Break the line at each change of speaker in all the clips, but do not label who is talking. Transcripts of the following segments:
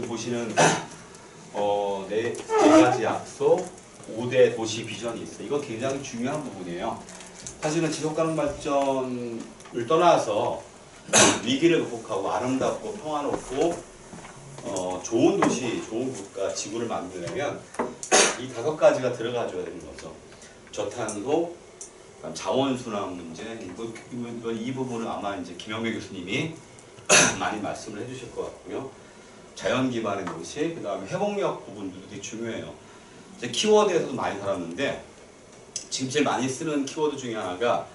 지금 보시는 네 가지 약속, 5대 도시 비전이 있어요. 이거 굉장히 중요한 부분이에요. 사실은 지속가능 발전을 떠나서 위기를 극복하고 아름답고 평화롭고 좋은 도시, 좋은 국가, 지구를 만들려면 이 5가지가 들어가줘야 되는 거죠. 저탄소, 자원순환 문제, 이 부분은 아마 이제 김영배 교수님이 많이 말씀을 해주실 것 같고요. 자연 기반의 도시, 그 다음에 회복력 부분도 되게 중요해요. 이제 키워드에서도 많이 다뤘는데 지금 제일 많이 쓰는 키워드 중에 하나가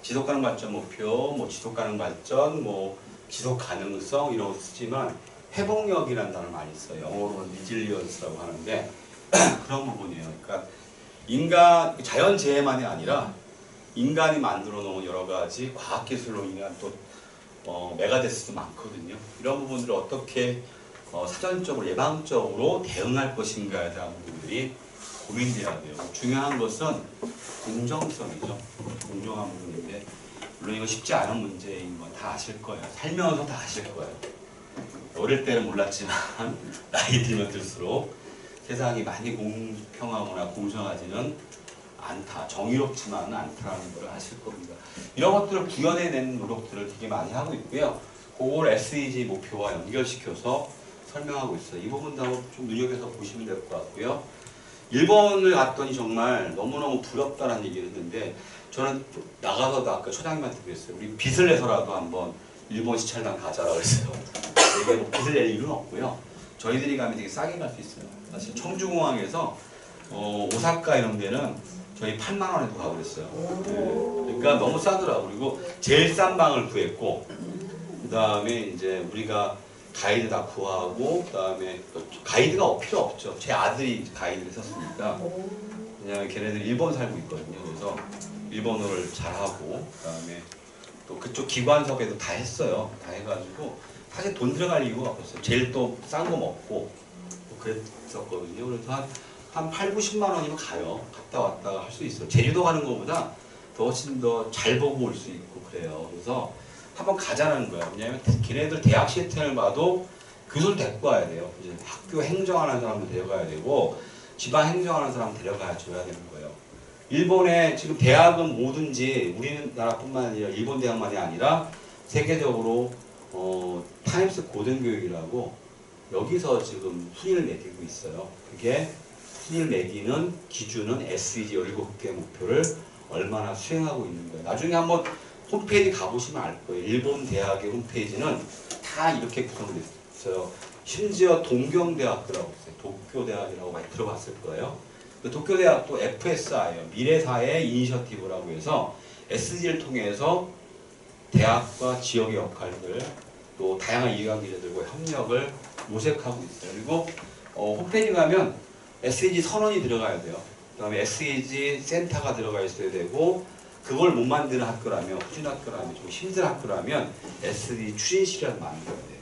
지속가능 발전 목표, 뭐 지속가능 발전, 뭐 지속 가능성 이런 거 쓰지만 회복력이라는 단어를 많이 써요. 영어로는 resilience라고 하는데 그런 부분이에요. 그러니까 자연재해만이 아니라 인간이 만들어 놓은 여러 가지 과학기술로 인한 또 메가데스도 많거든요. 이런 부분들을 어떻게 사전적으로 예방적으로 대응할 것인가에 대한 부분들이 고민돼야 돼요. 중요한 것은 공정성이죠. 공정한 부분인데 물론 이거 쉽지 않은 문제인 건 다 아실 거예요. 살면서 다 아실 거예요. 어릴 때는 몰랐지만 나이 들면 들수록 세상이 많이 공평하거나 공정하지는 않다. 정의롭지만은 않다라는 걸 아실 겁니다. 이런 것들을 구현해내는 노력들을 되게 많이 하고 있고요. 그걸 SDG 목표와 연결시켜서 설명하고 있어요. 이 부분도 한번 좀 눈여겨서 보시면 될 것 같고요. 일본을 갔더니 정말 너무너무 부럽다는 얘기를 했는데 저는 나가서도 아까 초장님한테 그랬어요. 우리 빚을 내서라도 한번 일본 시찰단 가자라고 했어요. 이게 뭐 빚을 낼 일은 없고요. 저희들이 가면 되게 싸게 갈 수 있어요. 사실 청주공항에서 오사카 이런 데는 저희 8만 원에도 가고 그랬어요. 네. 그러니까 너무 싸더라고요. 그리고 제일 싼 방을 구했고 그 다음에 이제 우리가 가이드 다 구하고 그 다음에 가이드가 필요 없죠. 제 아들이 가이드를 썼으니까 왜냐면 걔네들 일본 살고 있거든요. 그래서 일본어를 잘하고 그 다음에 또 그쪽 기관섭에도 다 했어요. 다 해가지고 사실 돈 들어갈 이유가 없었어요. 제일 또 싼 거 먹고 또 그랬었거든요. 그래서 한 8, 90만 원이면 가요. 갔다 왔다가 할 수 있어요. 제주도 가는 것보다 더 훨씬 더 잘 보고 올 수 있고 그래요. 그래서 한번 가자는 거예요. 왜냐하면 걔네들 대학 시스템을 봐도 교수를 데리고 와야 돼요. 이제 학교 행정하는 사람도 데려가야 되고 지방 행정하는 사람 데려가야 줘야 되는 거예요. 일본의 지금 대학은 뭐든지 우리나라뿐만 아니라 일본 대학만이 아니라 세계적으로 타임스 고등교육이라고 여기서 지금 순위를 매기고 있어요. 그게 순위를 매기는 기준은 SDG 17개 목표를 얼마나 수행하고 있는 거예요. 나중에 한번 홈페이지 가보시면 알 거예요. 일본 대학의 홈페이지는 다 이렇게 구성되어 있어요. 심지어 동경대학교라고 있어요. 도쿄대학이라고 많이 들어봤을 거예요. 그 도쿄대학도 FSI예요. 미래사회 이니셔티브라고 해서 SDG를 통해서 대학과 지역의 역할들 또 다양한 이해관계자들과 협력을 모색하고 있어요. 그리고 홈페이지 가면 SDG 선언이 들어가야 돼요. 그 다음에 SDG 센터가 들어가 있어야 되고 그걸 못 만드는 학교라면 후진 학교라면 좀 힘든 학교라면 SDG 추진실이라도 만들어야 돼요.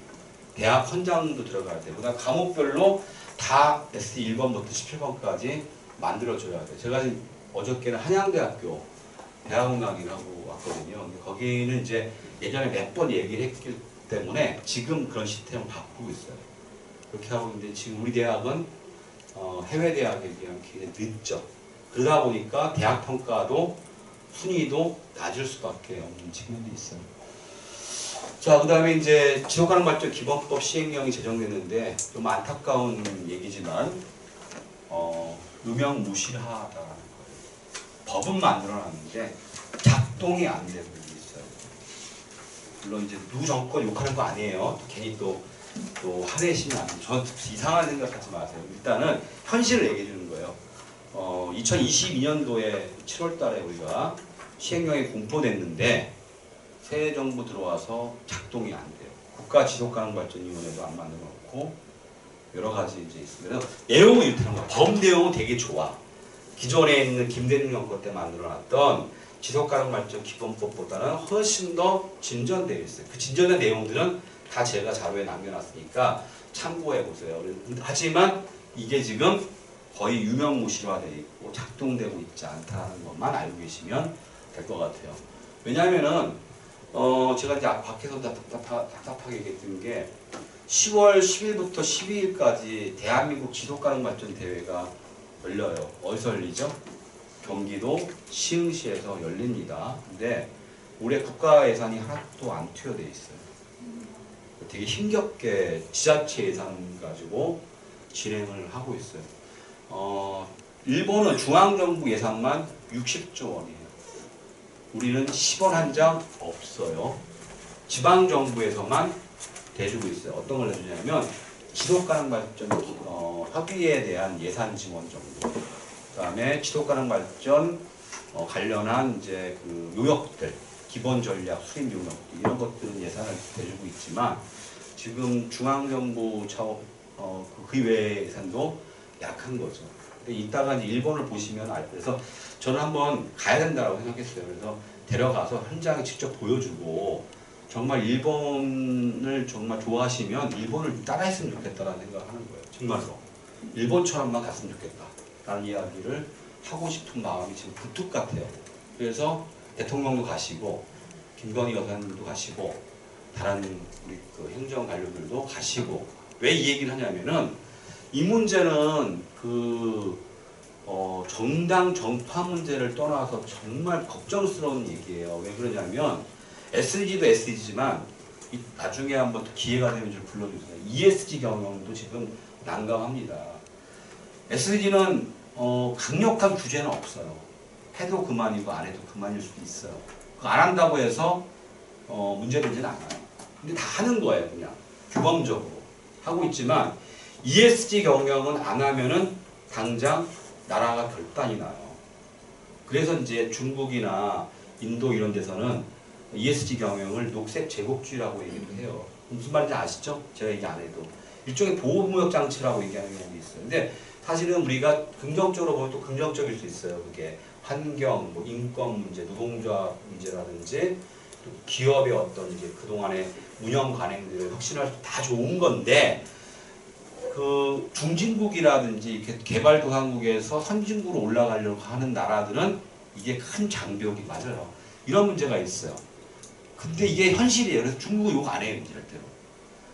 대학 헌장도 들어가야 돼요. 그 다음 과목별로 다 SDG 1번부터 17번까지 만들어줘야 돼요. 제가 어저께는 한양대학교 대학원 강의를 하고 왔거든요. 근데 거기는 이제 예전에 몇 번 얘기를 했기 때문에 지금 그런 시스템을 바꾸고 있어요. 그렇게 하고 있는데 지금 우리 대학은 해외 대학에 비하면 굉장히 늦죠. 그러다 보니까 대학 평가도 순위도 낮을 수밖에 없는 측면이 있어요. 자, 그 다음에 이제 지속가능 발전 기본법 시행령이 제정됐는데 좀 안타까운 얘기지만 유명무실하다라는 거예요. 법은 만들어놨는데 작동이 안 되고 있어요. 물론 이제 누구 정권 욕하는 거 아니에요. 괜히 또 화내시면 안 돼요. 전 이상한 생각하지 마세요. 일단은 현실을 얘기해 주는 거예요. 2022년도에 7월 달에 우리가 시행령이 공포됐는데 새 정부 들어와서 작동이 안 돼요. 국가지속가능발전위원회도 안 만들어놓고 여러 가지 이제 있습니다. 내용은 이렇다는 거예요. 법 내용은 되게 좋아. 기존에 있는 김대중 정권 때 만들어놨던 지속가능발전 기본법보다는 훨씬 더 진전되어 있어요. 그 진전된 내용들은 다 제가 자료에 남겨놨으니까 참고해 보세요. 하지만 이게 지금 거의 유명무실화되어 있고 작동되고 있지 않다는 것만 알고 계시면 될 것 같아요. 왜냐하면은 제가 이제 밖에서 답답하게 얘기했던 게 10월 10일부터 12일까지 대한민국 지속가능발전 대회가 열려요. 어디서 열리죠? 경기도 시흥시에서 열립니다. 근데 올해 국가 예산이 하나도 안 투여돼 있어요. 되게 힘겹게 지자체 예산 가지고 진행을 하고 있어요. 일본은 중앙정부 예산만 60조 원이에요. 우리는 10원 한 장 없어요. 지방정부에서만 대주고 있어요. 어떤 걸 내주냐면 지속가능발전 협의에 대한 예산 지원 정도. 그다음에 지속가능발전 관련한 이제 그 요역들, 기본 전략, 수립 요역들 이런 것들은 예산을 대주고 있지만 지금 중앙정부 차원 그 외의 예산도 약한 거죠. 근데 이따가 이제 일본을 보시면 그래서 저는 한번 가야 된다고 생각했어요. 그래서 데려가서 현장에 직접 보여주고 정말 일본을 정말 좋아하시면 일본을 따라했으면 좋겠다라는 생각을 하는 거예요. 정말로. 일본처럼만 갔으면 좋겠다라는 이야기를 하고 싶은 마음이 지금 굴뚝 같아요. 그래서 대통령도 가시고 김건희 여사님도 가시고 다른 우리 그 행정 관료들도 가시고 왜 이 얘기를 하냐면은 이 문제는 정당 정파 문제를 떠나서 정말 걱정스러운 얘기예요. 왜 그러냐면 SDG도 SDG지만 나중에 한번 기회가 되면 좀 불러주세요. ESG 경영도 지금 난감합니다. SDG는 강력한 규제는 없어요. 해도 그만이고 안 해도 그만일 수도 있어요. 그거 안 한다고 해서 문제되지는 않아요. 근데 다 하는 거예요. 그냥 규범적으로 하고 있지만 ESG 경영은 안 하면은 당장 나라가 결단이 나요. 그래서 이제 중국이나 인도 이런 데서는 ESG 경영을 녹색 제국주의라고 얘기를 해요. 무슨 말인지 아시죠? 제가 얘기 안 해도. 일종의 보호무역 장치라고 얘기하는 경우도 있어요. 근데 사실은 우리가 긍정적으로 보면 또 긍정적일 수 있어요. 그게 환경, 뭐 인권 문제, 노동자 문제라든지 또 기업의 어떤 이제 그동안의 운영 관행들을 혁신할 수 다 좋은 건데 그 중진국이라든지 이렇게 개발도상국에서 선진국으로 올라가려고 하는 나라들은 이게 큰 장벽이 맞아요. 이런 문제가 있어요. 근데 이게 현실이에요. 그래서 중국은 욕 안 해요. 절대로.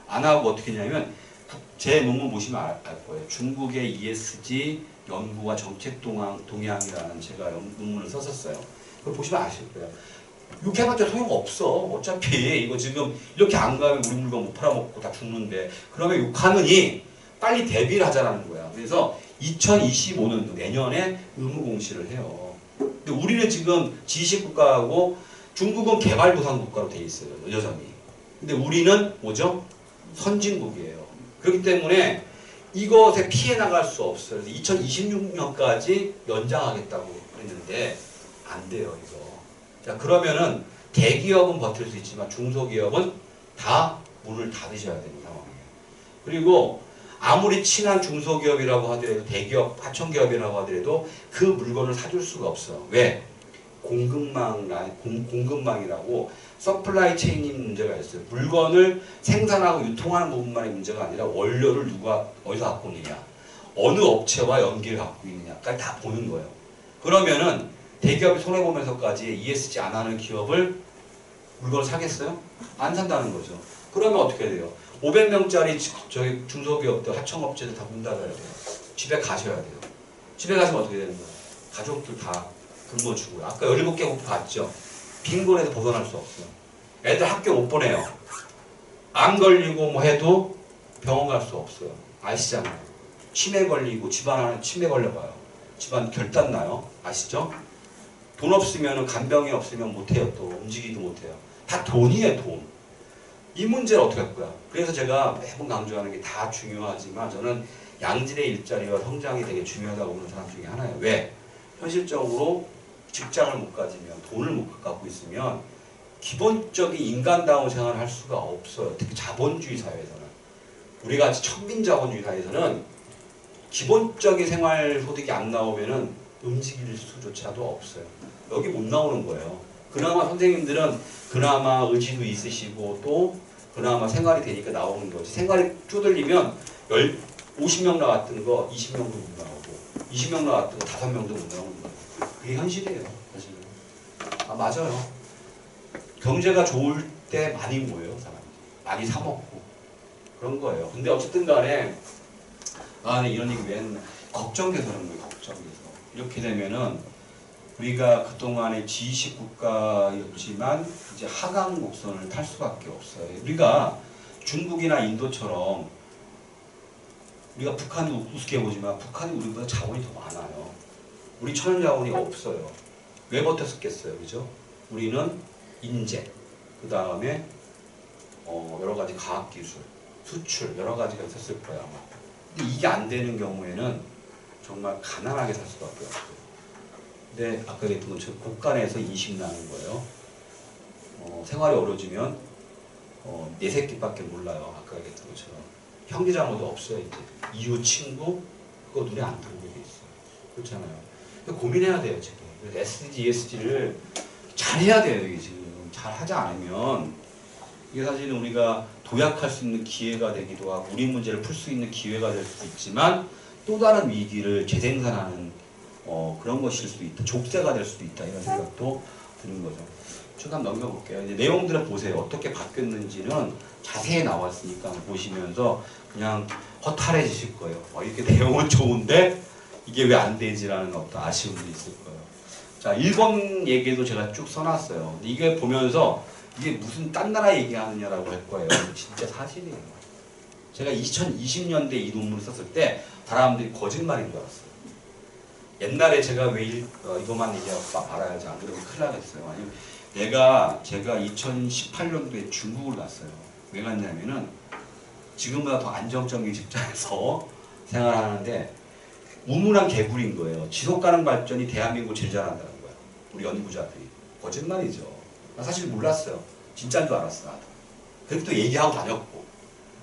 안 하고 어떻게 했냐면 제 논문 보시면 알 거예요. 중국의 ESG 연구와 정책 동향이라는 제가 논문을 썼었어요. 그걸 보시면 아실 거예요. 욕해봤자 소용없어. 어차피 이거 지금 이렇게 안 가면 우리 물건 못 팔아먹고 다 죽는데 그러면 욕하느니 빨리 대비를 하자라는 거야. 그래서 2025년도 내년에 의무 공시를 해요. 근데 우리는 지금 지식국가하고 중국은 개발도상국가로 돼 있어요. 여전히. 근데 우리는 뭐죠? 선진국이에요. 그렇기 때문에 이것에 피해 나갈 수 없어요. 2026년까지 연장하겠다고 했는데 안 돼요, 이거. 자, 그러면은 대기업은 버틸 수 있지만 중소기업은 다 문을 닫으셔야 되는 상황이에요. 그리고 아무리 친한 중소기업이라고 하더라도 대기업, 하청기업이라고 하더라도 그 물건을 사줄 수가 없어요. 왜? 공급망이라고 서플라이 체인이 문제가 있어요. 물건을 생산하고 유통하는 부분만의 문제가 아니라 원료를 누가 어디서 갖고 오느냐, 어느 업체와 연계를 갖고 있느냐까지 다 보는 거예요. 그러면은 대기업이 손해보면서까지 ESG 안 하는 기업을 물건을 사겠어요? 안 산다는 거죠. 그러면 어떻게 돼요? 500명짜리 저희 중소기업들, 하청업체들 다 문 닫아야 돼요. 집에 가셔야 돼요. 집에 가시면 어떻게 되는 거예요? 가족들 다 굶어주고요. 아까 17개국 봤죠? 빈곤에서 벗어날 수 없어요. 애들 학교 못 보내요. 암 걸리고 뭐 해도 병원 갈 수 없어요. 아시잖아요. 치매 걸리고 집안 안에 치매 걸려봐요. 집안 결단 나요. 아시죠? 돈 없으면 간병이 없으면 못해요. 또 움직이도 못해요. 다 돈이에요. 돈. 이 문제를 어떻게 할 거야? 그래서 제가 매번 강조하는 게 다 중요하지만 저는 양질의 일자리와 성장이 되게 중요하다고 보는 사람 중에 하나예요. 왜? 현실적으로 직장을 못 가지면 돈을 못 갖고 있으면 기본적인 인간다운 생활을 할 수가 없어요. 특히 자본주의 사회에서는. 우리같이 천민자본주의 사회에서는 기본적인 생활 소득이 안 나오면은 움직일 수조차도 없어요. 여기 못 나오는 거예요. 그나마 선생님들은 그나마 의지도 있으시고 또 그나마 생활이 되니까 나오는 거지. 생활이 쪼들리면 50명 나왔던 거 20명도 못 나오고 20명 나왔던 거 5명도 못 나오는 거예요. 그게 현실이에요. 사실은. 아, 맞아요. 경제가 좋을 때 많이 모여요. 사람이. 많이 사 먹고. 그런 거예요. 근데 어쨌든 간에 네, 이런 얘기 왜 했나 걱정돼서 그런 거예요. 걱정돼서 이렇게 되면은 우리가 그동안의 G20 국가였지만 이제 하강 곡선을 탈 수밖에 없어요. 우리가 중국이나 인도처럼 우리가 북한을 우습게 보지만 북한이 우리보다 자원이 더 많아요. 우리 천연자원이 없어요. 왜 버텼었겠어요, 그죠? 우리는 인재, 그 다음에 여러 가지 과학기술, 수출 여러 가지가 있었을 거예요 아마. 근데 이게 안 되는 경우에는 정말 가난하게 살 수밖에 없어요. 근데 아까 얘기했던 것처럼 곳간에서 인식 나는 거예요. 생활이 어려워지면 내 새끼밖에 몰라요. 아까 얘기했던 것처럼 형제자매도 없어요. 이제 이웃 친구 그거 눈에 안 들어오게 돼 있어요. 그렇잖아요. 고민해야 돼요 지금. SDG, ESG를 잘 해야 돼요. 이게 지금 잘 하지 않으면 이게 사실은 우리가 도약할 수 있는 기회가 되기도 하고 우리 문제를 풀 수 있는 기회가 될 수도 있지만 또 다른 위기를 재생산하는 그런 것일 수도 있다. 족쇄가 될 수도 있다. 이런 생각도 드는 거죠. 쭉 한번 넘겨볼게요. 이제 내용들을 보세요. 어떻게 바뀌었는지는 자세히 나왔으니까 보시면서 그냥 허탈해지실 거예요. 이렇게 내용은 좋은데 이게 왜 안 되지라는 어떤 아쉬움도 있을 거예요. 자, 일본 얘기도 제가 쭉 써놨어요. 근데 이게 보면서 이게 무슨 딴 나라 얘기하느냐라고 할 거예요. 진짜 사실이에요. 제가 2020년대 이 논문을 썼을 때 사람들이 거짓말인 줄 알았어요. 옛날에 제가 왜 이거만 얘기하고 알아야지 안 그러면 큰일 나겠어요. 아니, 제가 2018년도에 중국을 갔어요. 왜 갔냐면은 지금보다 더 안정적인 직장에서 생활하는데 우물한 개구리인 거예요. 지속가능 발전이 대한민국 제일 잘한다는 거예요. 우리 연구자들이. 거짓말이죠. 나 사실 몰랐어요. 진짜인 줄 알았어 나도. 그렇게 또 얘기하고 다녔고.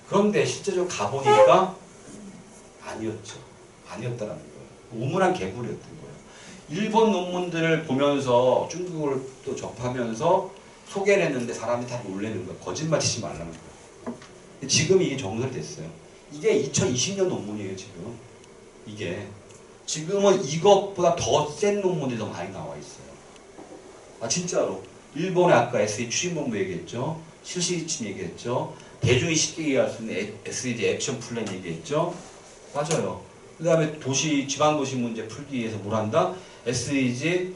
그런데 실제적으로 가보니까 아니었죠. 아니었다는 거예요. 우물한 개구리였던 거예요. 일본 논문들을 보면서 중국을 또 접하면서 소개를 했는데 사람이 다 놀라는 거예요. 거짓말 치지 말라는 거예요. 지금 이게 정설이 됐어요. 이게 2020년 논문이에요 지금. 이게 지금은 이것보다 더 센 논문들이 더 많이 나와 있어요. 진짜로. 일본의 아까 SDG 추진본부 얘기했죠. 실시지침 얘기했죠. 대중이 쉽게 이해할 수 있는 SDG 액션 플랜 얘기했죠. 맞아요. 그 다음에 지방도시 문제 풀기 위해서 뭘 한다? SDG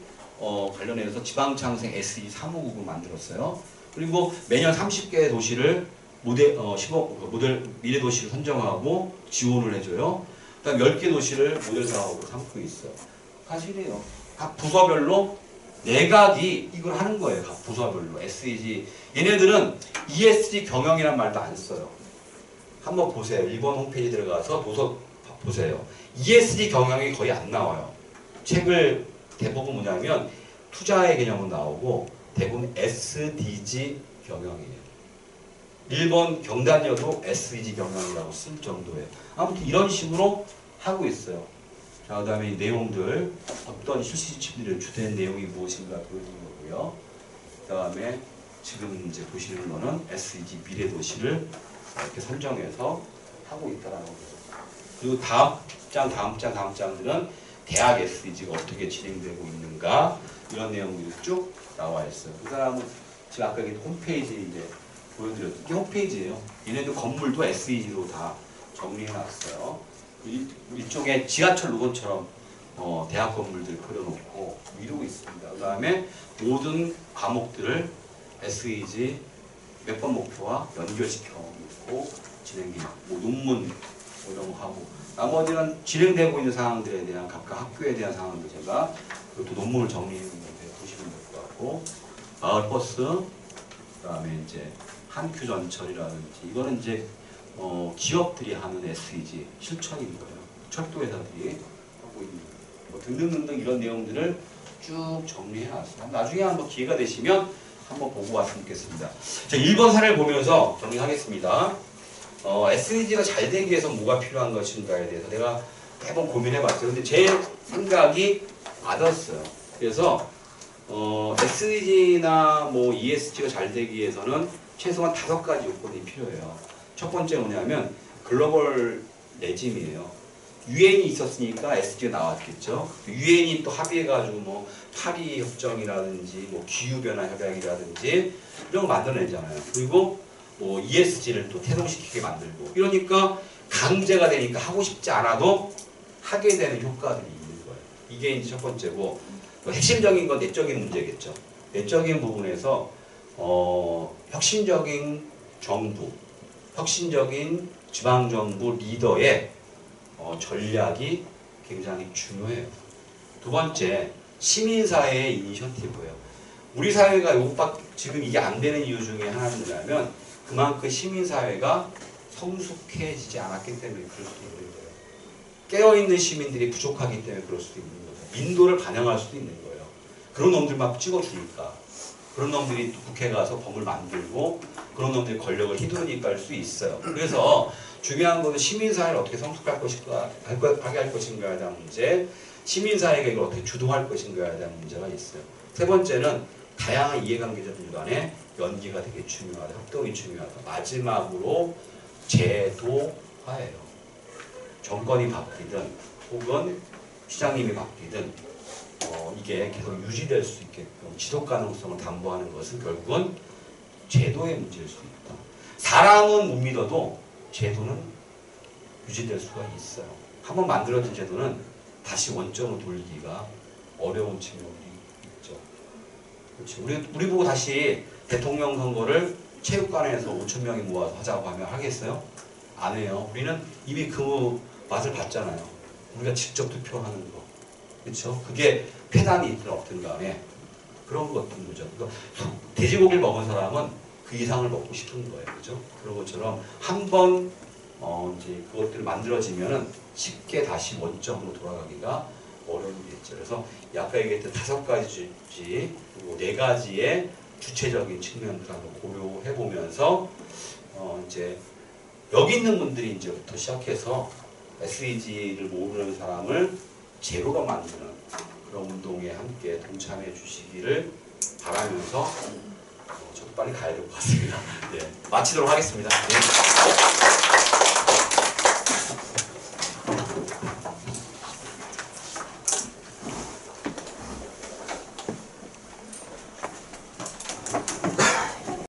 관련해서 지방창생 SDG 사무국을 만들었어요. 그리고 매년 30개의 도시를 모델 미래도시를 선정하고 지원을 해줘요. 그 다음 10개 도시를 모델 사업으로 삼고 있어요. 사실이에요. 각 부서별로 내각이 이걸 하는 거예요. 각 부서별로. SDG. 얘네들은 ESG 경영이란 말도 안 써요. 한번 보세요. 일본 홈페이지 들어가서 도서 보세요. ESG 경영이 거의 안 나와요. 책을 대부분 뭐냐면 투자의 개념은 나오고 대부분 SDG 경영이에요. 일본 경단녀도 SDG 경영이라고 쓸 정도예요. 아무튼 이런 식으로 하고 있어요. 자, 그 다음에 이 내용들 어떤 실시지침들의 주된 내용이 무엇인가 보여주는 거고요. 그 다음에 지금 이제 보시는 거는 SDG 미래도시를 이렇게 선정해서 하고 있다는 거죠. 그리고 다음 장들은 대학 SDG가 어떻게 진행되고 있는가 이런 내용들이 쭉 나와 있어요. 그 사람은 지금 아까 얘기했던 홈페이지 이제 보여드렸죠. 이게 홈페이지예요. 얘네들 건물도 SDG로 다 정리해놨어요. 이쪽에 지하철 로고처럼 대학 건물들 그려놓고 이루고 있습니다. 그 다음에 모든 과목들을 SDG 몇 번 목표와 연결시켜 놓고 진행이 뭐 논문 이런 거 하고 나머지는 진행되고 있는 상황들에 대한 각각 학교에 대한 상황들 제가 그것도 논문을 정리해 놓는데 보시면 될 것 같고 마을버스 그 다음에 이제 한큐전철이라든지 이거는 이제 기업들이 하는 SDG 실천인 거예요. 철도회사들이 하고 있는 뭐 등등등등 이런 내용들을 쭉 정리해놨어요. 나중에 한번 기회가 되시면 한번 보고 왔으면 좋겠습니다. 자, 1번 사례를 보면서 정리하겠습니다. SDG가 잘 되기 위해서 뭐가 필요한 것인가에 대해서 내가 매번 고민해봤어요. 근데 제 생각이 맞았어요. 그래서 SDG나 뭐 ESG가 잘 되기 위해서는 최소한 5가지 요건이 필요해요. 첫 번째 뭐냐면 글로벌 레짐이에요. 유엔이 있었으니까 SDG가 나왔겠죠. 유엔이 또 합의해가지고 뭐 파리 협정이라든지 뭐 기후변화 협약이라든지 이런 거 만들어내잖아요. 그리고 뭐 ESG를 또 태동시키게 만들고 이러니까 강제가 되니까 하고 싶지 않아도 하게 되는 효과들이 있는 거예요. 이게 이제 첫 번째고 핵심적인 건 내적인 문제겠죠. 내적인 부분에서 혁신적인 정부, 혁신적인 지방정부 리더의 전략이 굉장히 중요해요. 두 번째, 시민사회의 이니셔티브예요. 우리 사회가 지금 이게 안 되는 이유 중에 하나는 뭐냐면 그만큼 시민사회가 성숙해지지 않았기 때문에 그럴 수도 있는 거예요. 깨어있는 시민들이 부족하기 때문에 그럴 수도 있는 거예요. 민도를 반영할 수도 있는 거예요. 그런 놈들 막 찍어주니까. 그런 놈들이 또 국회 가서 법을 만들고 그런 놈들이 권력을 휘두르니까 할 수 있어요. 그래서 중요한 것은 시민사회를 어떻게 성숙할 것인가, 하게 할 것인가에 대한 문제, 시민사회가 이걸 어떻게 주도할 것인가에 대한 문제가 있어요. 세 번째는 다양한 이해관계자들 간의 연기가 되게 중요하다. 협동이 중요하다. 마지막으로 제도화예요. 정권이 바뀌든 혹은 시장님이 바뀌든 이게 계속 유지될 수 있게끔 지속 가능성을 담보하는 것은 결국은 제도의 문제일 수 있다. 사람은 못 믿어도 제도는 유지될 수가 있어요. 한번 만들어진 제도는 다시 원점으로 돌리기가 어려운 측면이 있죠. 그렇죠. 우리 보고 다시 대통령 선거를 체육관에서 5,000명이 모아서 하자고 하면 하겠어요? 안 해요. 우리는 이미 그 맛을 봤잖아요. 우리가 직접 투표하는 거. 그렇죠? 그게 폐단이 있든 없든 간에 그런 것들 거죠. 그러니까 돼지고기를 먹은 사람은 그 이상을 먹고 싶은 거예요. 그죠? 그런 것처럼 한번 이제 그것들이 만들어지면은 쉽게 다시 원점으로 돌아가기가 어려운 게 있죠. 그래서 아까 얘기했던 5가지 주지 그리고 4가지의 주체적인 측면들을 한번 고려해 보면서 이제 여기 있는 분들이 이제부터 시작해서 SDG를 모르는 사람을 제로가 만드는 그런 운동에 함께 동참해 주시기를 바라면서 저도 빨리 가야 될 것 같습니다. 네, 마치도록 하겠습니다. 네.